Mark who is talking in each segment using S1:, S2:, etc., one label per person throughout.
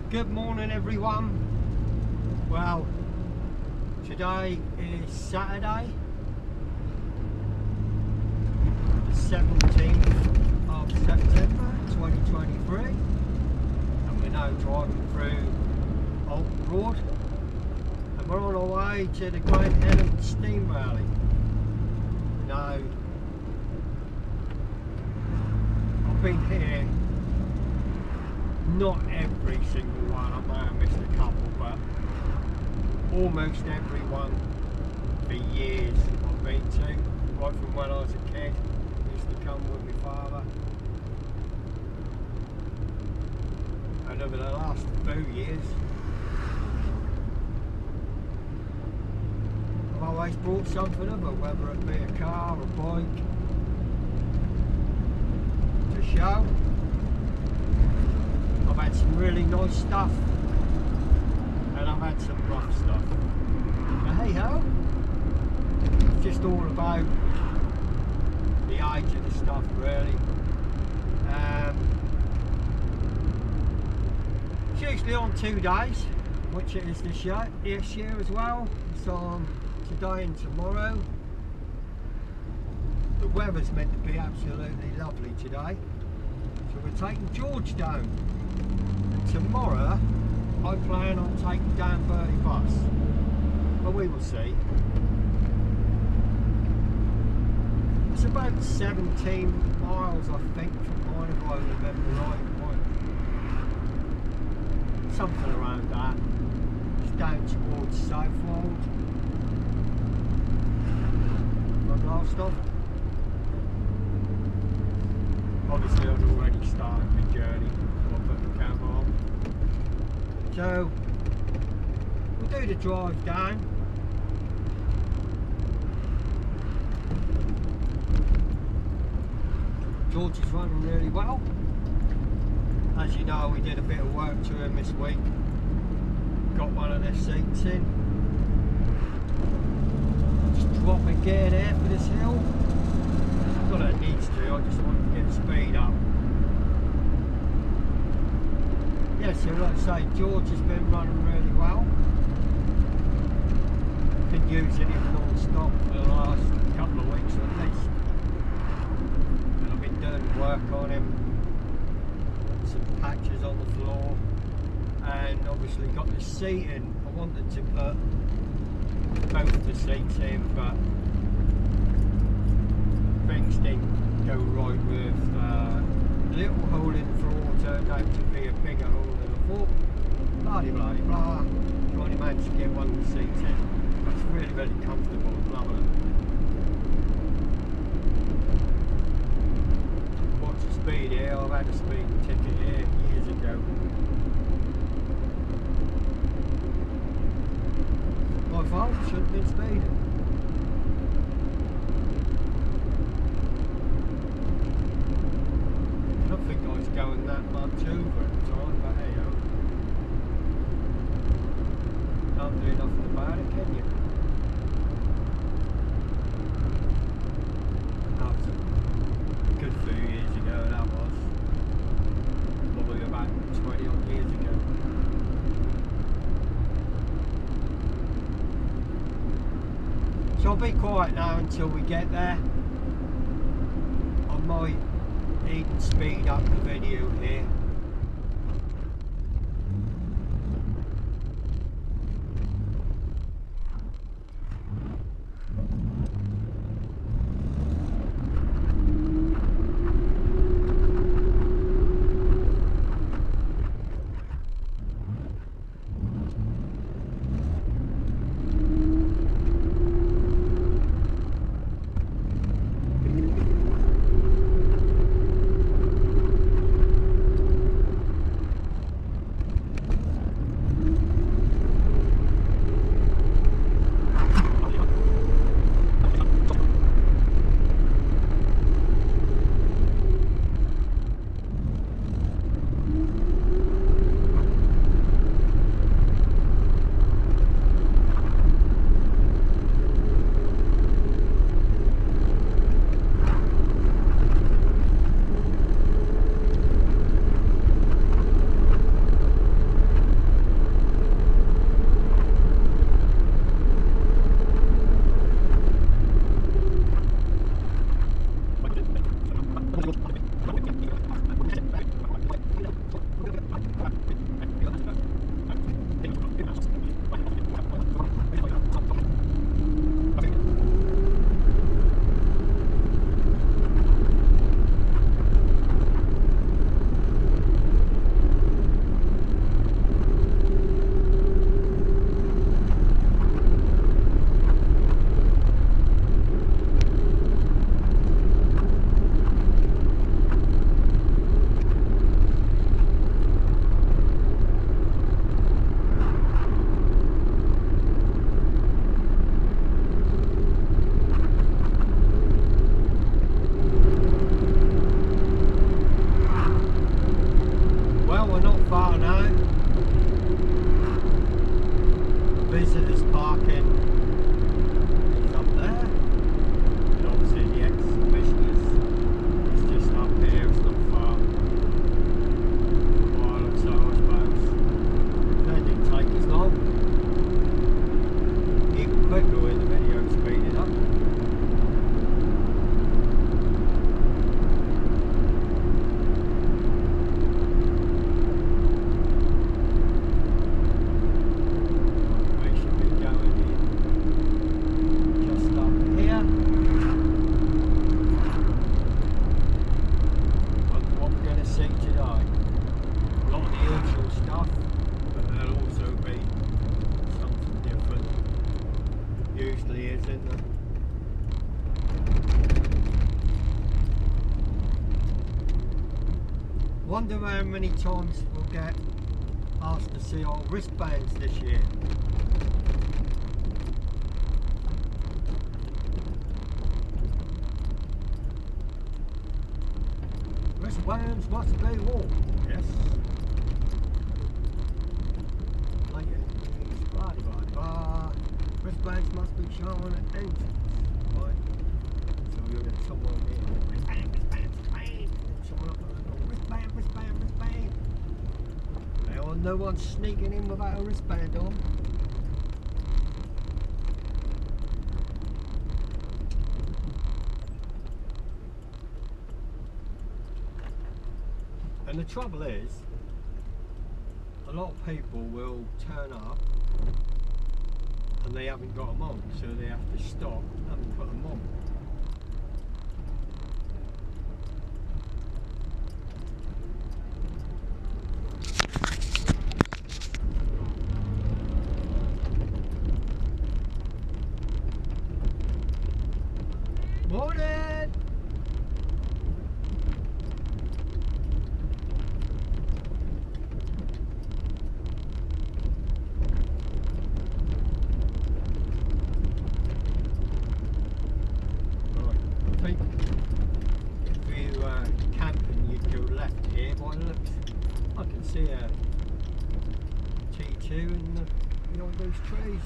S1: Good morning everyone. Well, today is Saturday the 17th of September 2023 and we're now driving through Old Road and we're on our way to the Great Henham Steam rally. Now, I've been here not every single one, I may have missed a couple, but almost every one for years I've been to, right from when I was a kid. I used to come with my father, and over the last few years I've always brought something of it, whether it be a car, a bike, to show. I've had some really nice stuff and I've had some rough stuff. But hey ho, it's just all about the age of the stuff really. It's usually on 2 days, which it is this year as well. It's on today and tomorrow. The weather's meant to be absolutely lovely today. So we're taking George down. And tomorrow I plan on taking down 30 bus, but we will see. It's about 17 miles I think from mine if I remember right. Something around that. It's down towards Southwold. From last stop. Obviously I've already started my journey. I'll put the camera on. So we'll do the drive down. George is running really well. As you know, we did a bit of work to him this week. Got one of their seats in. Just drop my gear there for this hill. Not that it needs to, I just want to get the speed up. Yeah, so like I say, George has been running really well. Been using him non-stop for the last couple of weeks at least. And I've been doing work on him, some patches on the floor, and obviously got the seating. I wanted to put both the seats in, but things didn't go right with the little hole in the floor turned out to be a bigger hole than I thought. Blah blah blah. Trying to manage to get one of the seats in. It's really, really comfortable. Loving it. What's the speed here? I've had a speed ticket here years ago. My fault, shouldn't have been speeding. I don't think I was going that much over at the time, but hey, can't do nothing about it, can you? That was a good few years ago, that was. Probably about 20 odd years ago. So I'll be quiet now until we get there. I might even speed up the video here. far now. Visitors parking is up there. And obviously the exhibitioners is just up here, it's not far. A while or so, I suppose. That didn't take as long. Even quicker when the video speeded up. Wonder how many times we'll get asked to see our wristbands this year. Wristbands must be worn. Yes. Blah, blah, blah. Wristbands must be shown at entrance. Right. So we'll get someone here. Wristband. Someone up there. Wristband. No one's sneaking in without a wristband on. And the trouble is, a lot of people will turn up and they haven't got them on, so they have to stop and put them on. Morning! Right, I think if you camping, you'd go left here by the looks. I can see a T2 and behind those trees.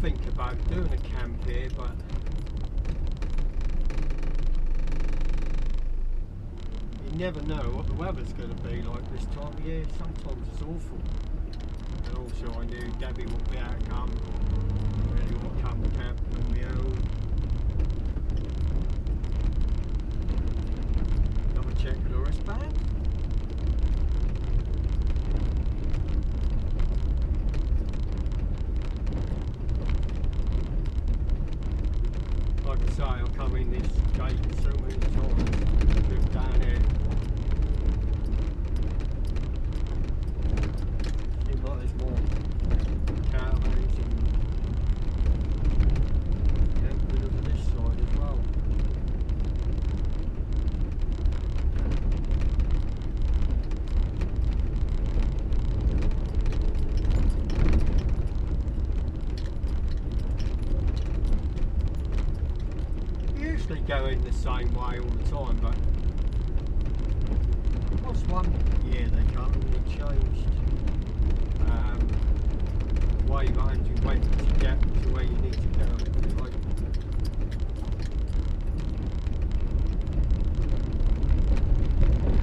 S1: Think about doing a camp here, but you never know what the weather's going to be like this time of year. Sometimes it's awful. And also I knew Debbie wouldn't be able to come. Really want to come camp with me own. Another check the wristband. Like I say, I'll come in this gate so many times, move down here. Seems like there's more caravans and campers over this side as well. Going the same way all the time, but what's one year they come and they changed the way round you went to get to where you need to go. Like,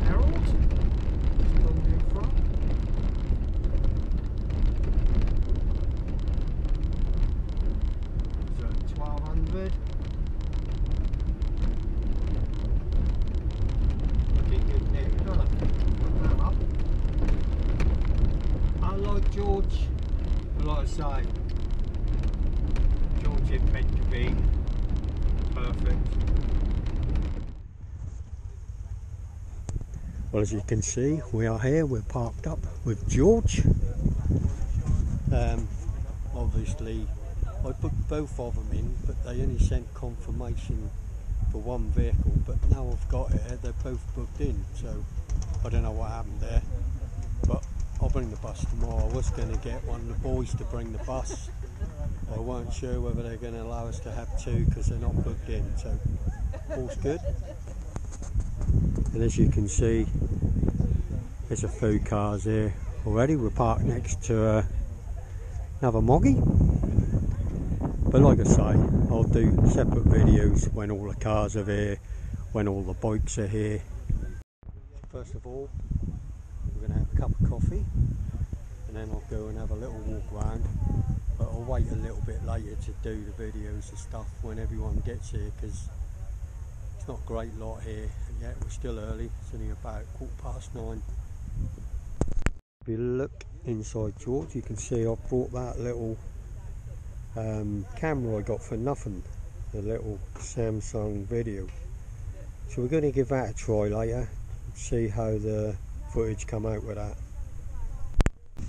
S1: Harold, just coming in front. So 1200. perfect.
S2: Well, as you can see, we are here, we're parked up with George. Obviously, I put both of them in, but they only sent confirmation for one vehicle, but now I've got it, they're both booked in, so I don't know what happened there. But I'll bring the bus tomorrow. I was going to get one of the boys to bring the bus. I weren't sure whether they're going to allow us to have two because they're not booked in, so all's good. And as you can see, there's a few cars here already. We're parked next to another moggy. But like I say, I'll do separate videos when all the cars are here, when all the bikes are here. First of all, we're going to have a cup of coffee, and then I'll go and have a little walk around. But I'll wait a little bit later to do the videos and stuff when everyone gets here, because it's not a great lot here yet. We're still early, it's only about 9:15. If you look inside George, you can see I've brought that little camera I got for nothing, the little Samsung video. So we're going to give that a try later, see how the footage come out with that.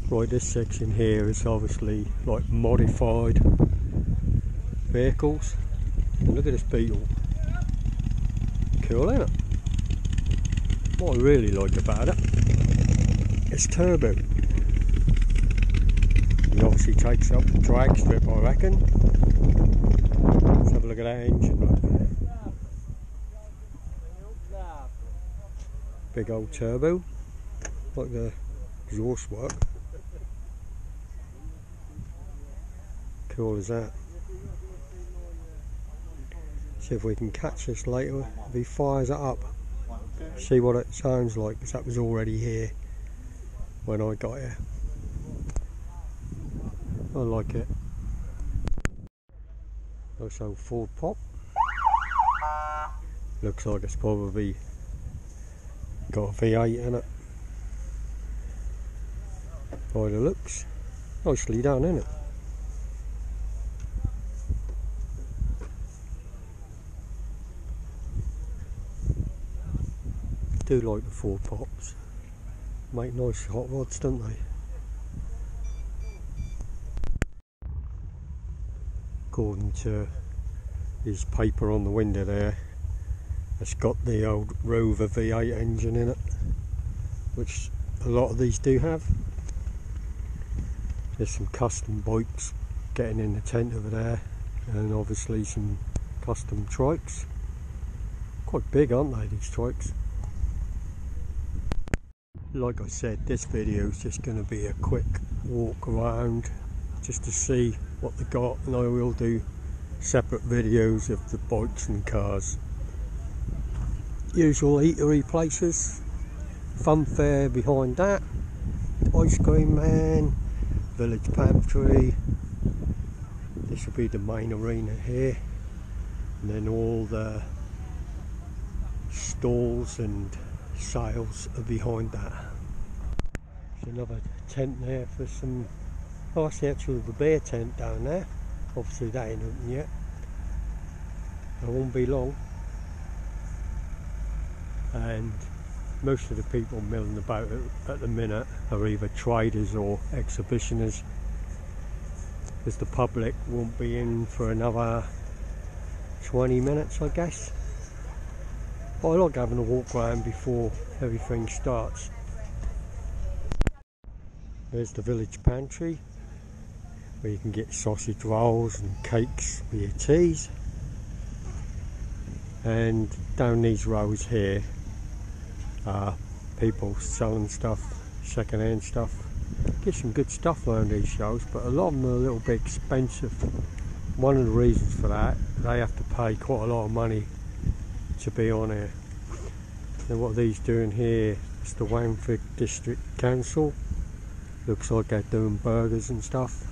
S2: Right, this section here is obviously like modified vehicles. And look at this Beetle. Cool, isn't it? What I really like about it, it's turbo. It obviously takes up the drag strip, I reckon. Let's have a look at that engine. Big old turbo, like the exhaust work. Cool as that. See if we can catch this later if he fires it up. See what it sounds like, because that was already here when I got here. I like it. Also Ford Pop. Looks like it's probably got a V8 in it. By the looks. Nicely done, isn't it? I do like the Ford Pops. Make nice hot rods, don't they? According to his paper on the window there, it's got the old Rover V8 engine in it, which a lot of these do have. There's some custom bikes getting in the tent over there, and obviously some custom trikes. Quite big, aren't they, these trikes? Like I said, this video is just going to be a quick walk around just to see what they got, and I will do separate videos of the bikes and cars. Usual eatery places, fun fair behind that, ice cream man, village pantry. This will be the main arena here, and then all the stalls and sales are behind that. There's another tent there for some. Oh, that's the actual beer tent down there. Obviously that ain't open yet. It won't be long. And most of the people milling about at the minute are either traders or exhibitioners, because the public won't be in for another 20 minutes, I guess. But I like having a walk around before everything starts. There's the village pantry, where you can get sausage rolls and cakes for your teas. And down these rows here are people selling stuff, second-hand stuff. Get some good stuff around these shows, but a lot of them are a little bit expensive. One of the reasons for that, they have to pay quite a lot of money to be on here. And what these doing here is the Wangford District Council. Looks like they're doing burgers and stuff.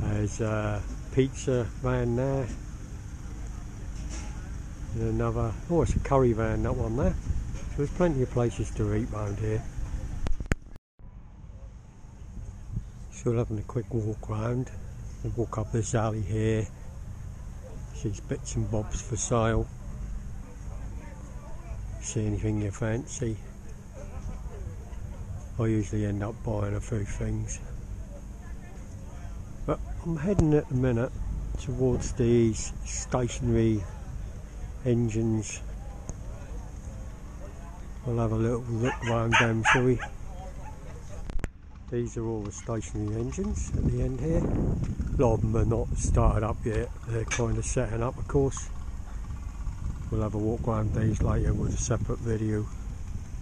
S2: There's a pizza van there, and another, oh, it's a curry van, that one there. So there's plenty of places to eat around here. Still having a quick walk round. and walk up this alley here. See bits and bobs for sale. See anything you fancy. I usually end up buying a few things. But I'm heading at the minute towards these stationary engines. We'll have a little look round them, shall we? These are all the stationary engines at the end here. A lot of them are not started up yet, they're kind of setting up, of course. We'll have a walk around these later with a separate video.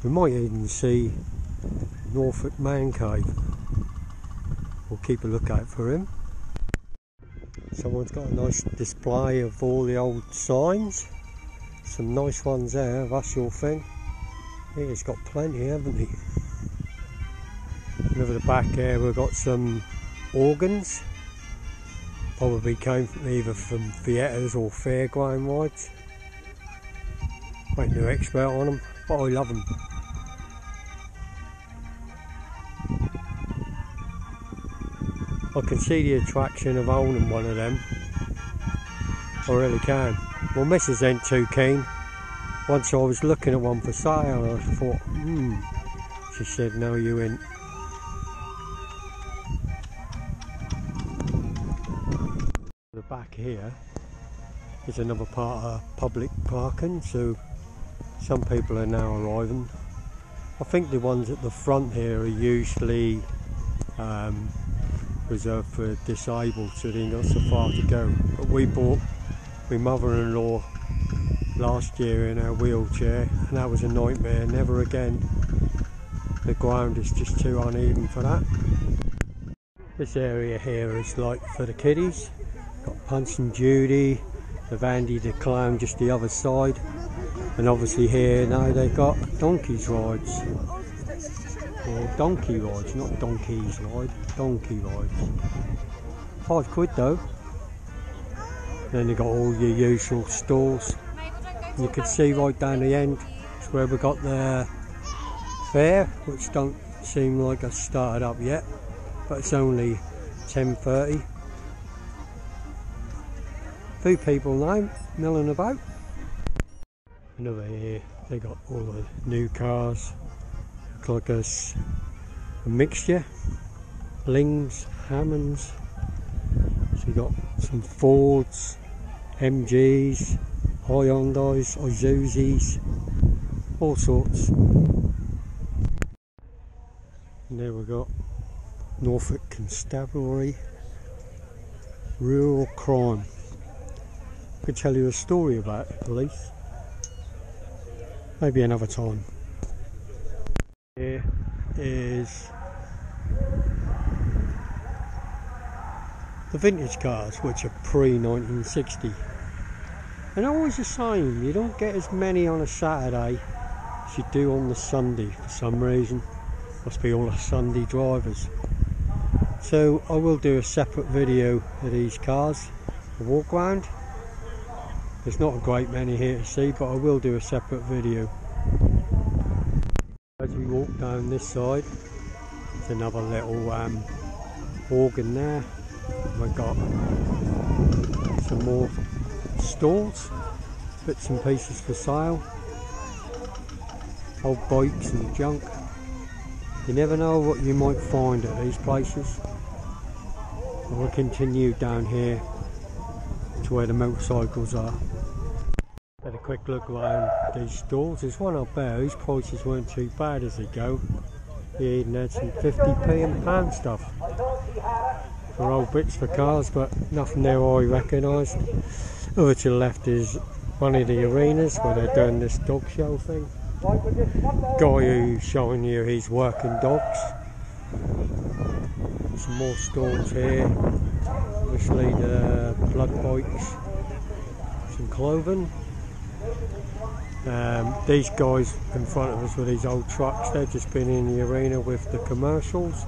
S2: We might even see Norfolk Man Cave. We'll keep a lookout for him. Someone's got a nice display of all the old signs. Some nice ones there, if that's your thing. He's got plenty, haven't he? And over the back here we've got some organs. Probably came from either from theatres or fairground rides. Ain't no expert on them, but I love them. I can see the attraction of owning one of them. I really can. My missus ain't too keen. Once I was looking at one for sale and I thought, She said, no you ain't. The back here is another part of public parking, so some people are now arriving. I think the ones at the front here are usually reserved for disabled, so they ain't got so far to go. But we bought my mother-in-law last year in her wheelchair, and that was a nightmare. Never again. The ground is just too uneven for that. This area here is like for the kiddies. Got Punch and Judy, the Vandy the Clown just the other side, and obviously here now they've got donkeys rides. Or donkey rides, not donkeys ride, donkey rides. £5 though. Then they've got all your usual stalls. And you can see right down the end, it's where we got the fair, which don't seem like it's started up yet, but it's only 10:30. Few people now milling about. And over here they got all the new cars. Look like a mixture. Lings, Hammonds. So you got some Fords, MGs, Hyundais, Isuzus, all sorts. And there we got Norfolk Constabulary, Rural Crime. I could tell you a story about the police. Maybe another time. Here is the vintage cars, which are pre-1960. And always the same, you don't get as many on a Saturday as you do on the Sunday for some reason. Must be all the Sunday drivers. So I will do a separate video of these cars, a walk round. There's not a great many here to see, but I will do a separate video. As we walk down this side, there's another little organ there. We've got some more stalls, bits and pieces for sale, old bikes and junk. You never know what you might find at these places. We'll continue down here to where the motorcycles are. Had a quick look around these stalls. There's one up there whose prices weren't too bad as they go. He even had some 50p and pound stuff for old bits for cars, but nothing there I recognised. Over to the left is one of the arenas where they're doing this dog show thing. Guy who's showing you his working dogs. Some more stalls here. Obviously the blood bikes. Some clothing. These guys in front of us with these old trucks, they've just been in the arena with the commercials.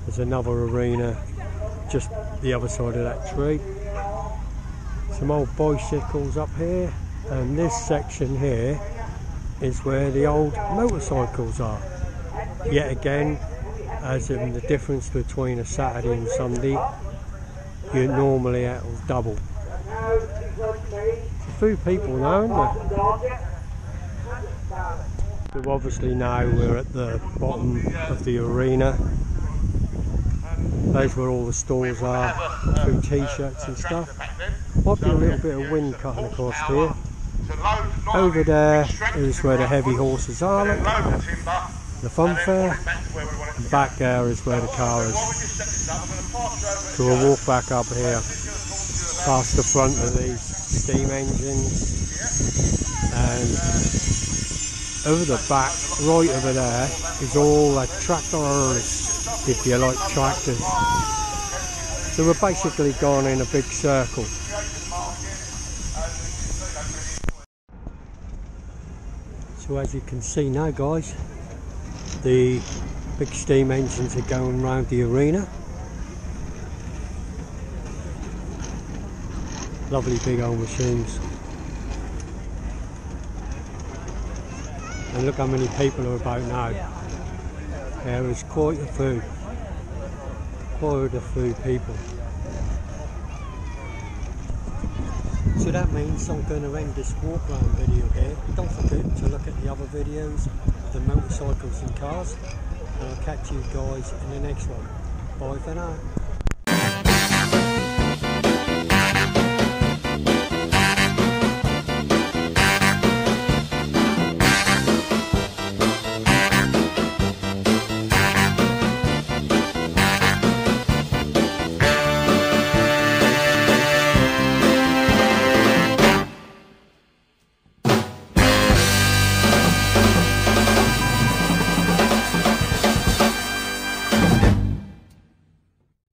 S2: There's another arena just the other side of that tree. Some old bicycles up here, and this section here is where the old motorcycles are. Yet again, as in the difference between a Saturday and Sunday, you normally it'll double. A few people now, isn't there? So obviously now we're at the bottom of the arena. There's where all the stores are, through t-shirts and stuff. Might be a little bit of wind cutting across here. Over there is where the heavy horses are, look. The fun fair. And back there is where the car is. So we'll walk back up here, past the front of these steam engines, and over the back, right over there, is all the tractors, if you like tractors. So we're basically gone in a big circle. So as you can see now guys, the big steam engines are going round the arena. Lovely big old machines. And look how many people are about now. There is quite a few people. So that means I'm going to end this walk around video here. Don't forget to look at the other videos of the motorcycles and cars, and I'll catch you guys in the next one. Bye for now.